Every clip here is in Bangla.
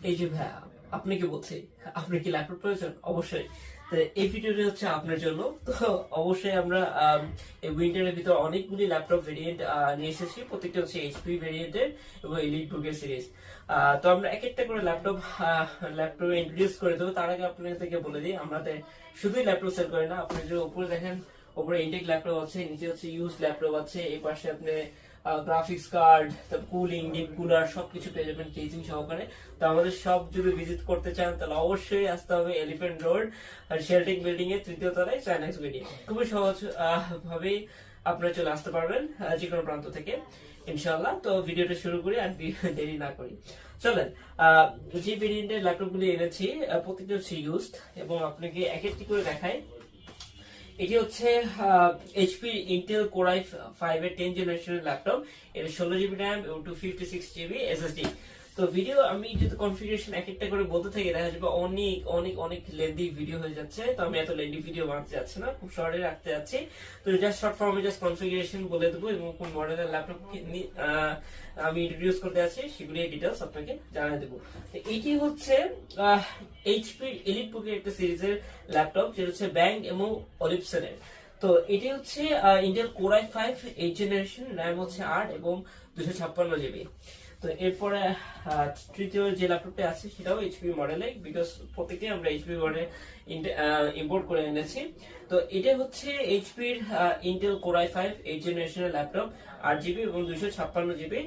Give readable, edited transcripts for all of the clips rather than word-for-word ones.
এই যে ভাইয়া, আপনি কি বলছি আপনার কি ল্যাপটপ প্রয়োজন? অবশ্যই। তো এই ভিডিওটি হচ্ছে আপনার জন্য। তো অবশ্যই আমরা এই উইন্টারের ভিতর অনেকগুলি ল্যাপটপ ভেরিয়েন্ট নিয়ে এসেছি। প্রত্যেকটা হচ্ছে এইচপি ভেরিয়েন্টের এবং এলিট বুকের সিরিজ। তো আমরা এক একটা করে ল্যাপটপ ইন্ট্রোডিউস করে দেবো। তার আগে আপনাদেরকে বলে দিই, আমাদের শুধুই ল্যাপটপ সেল করে না। আপনি যদি উপরে দেখেন, উপরে ইনটেক ল্যাপটপ আছে, নিচে হচ্ছে ইউজ ল্যাপটপ আছে, এই পাশে আপনি graphics card, cooling, deep cooler সবকিছু পেয়ে যাবেন কেজিং সহকারে। তো আমাদের সব যদি ভিজিট করতে চান তাহলে অবশ্যই আসতে হবে এলিফ্যান্ট রোড আর শেল্টিং বিল্ডিং এর 3য় তলায় চাইনাক্স বিল্ডিং। খুবই সহজ ভাবেই আপনারা চলে আসতে পারবেন যে কোনো প্রান্ত থেকে ইনশাআল্লাহ। তো ভিডিওটা শুরু করি আর দেরি না করি, চলেন। যে ভেরিয়েন্টের ল্যাপটপ গুলি এনেছি প্রত্যেকটা হচ্ছে ইউজড এবং আপনাকে এক একটি করে দেখাই। এটি হচ্ছে এইচপি ইন্টেল কোর i5 এর 10 জেনারেশনের ল্যাপটপ। এর 16 জিবি র্যাম এবং 256 জিবি এসএসডি। তো ভিডিও আমি যদি কনফিগারেশন এক একটা করে বলতে থাকি দেখা যাবে অনেক অনেক অনেক লেন্দি ভিডিও হয়ে যাচ্ছে। তো আমি এত লেন্দি ভিডিও বানাতে যাচ্ছি না, খুব শর্টে রাখতে যাচ্ছি। তো জাস্ট শর্ট ফর্মে জাস্ট কনফিগারেশন বলে দেবো এবং কোন মডেলের ল্যাপটপ আমি ইন্ট্রোডিউস করতে যাচ্ছি সেগুলি ডিটেলস আপনাকে জানিয়ে দেবো। তো এটি হচ্ছে এইচপি এলিট বুকের একটা সিরিজের ল্যাপটপ, যেটা হচ্ছে ব্যাং এবং অলিপসনের। তো এটি হচ্ছে Intel core i5 8 generation, RAM হচ্ছে 8 এবং 256 জিবি। তো এরপরে তৃতীয় যে ল্যাপটপটা আছে সেটাও এইচপি মডেলে, বিকজ প্রত্যেকটি আমরা এইচপি মডেলে ইম্পোর্ট করে এনেছি। তো এটা হচ্ছে এইচপির ইন্টেল কোর i5 8 জেনারেশনের ল্যাপটপ, 8 জিবি এবং 256 জিবি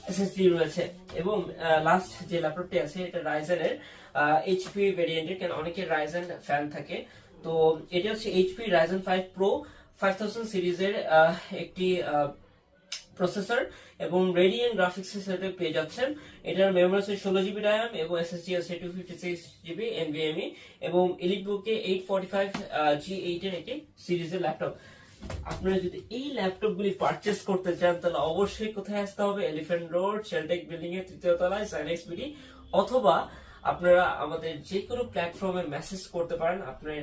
এসএসডি রয়েছে। এবং লাস্ট যে ল্যাপটপটি আছে এটা রাইজেনের এইচপি ভেরিয়েন্টের, কেন অনেকের রাইজেন ফ্যান থাকে। তো এটা হচ্ছে এইচপি রাইজেন 5 প্রো 5000 সিরিজের একটি প্রসেসর এবং রেডিয়েন্ট গ্রাফিক্সের সাথে পেয়ে যাচ্ছেন। এটার মেমোরি আছে 16 জিবি র্যাম এবং এসএসডি আছে 256 জিবি এনভিএমই এবং এলিট বুকে 845 G8 এর একটি সিরিজের ল্যাপটপ। আপনারা যদি এই ল্যাপটপগুলি পারচেজ করতে চান তাহলে অবশ্যই কোথায় আসতে হবে? এলিফ্যান্ট রোড শেলটেক বিল্ডিং এর 3য় তলায় চাইনাক্স বিডি, অথবা আপনারা আমাদের যে কোনো প্ল্যাটফর্মে মেসেজ করতে পারেন। আপনার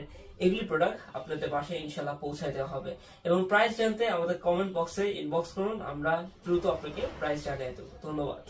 এগুলি প্রোডাক্ট আপনাদের বাসায় ইনশাল্লাহ পৌঁছায় দেওয়া হবে। এবং প্রাইস জানতে আমাদের কমেন্ট বক্সে ইনবক্স করুন, আমরা দ্রুত আপনাকে প্রাইস জানিয়ে দেবো। ধন্যবাদ।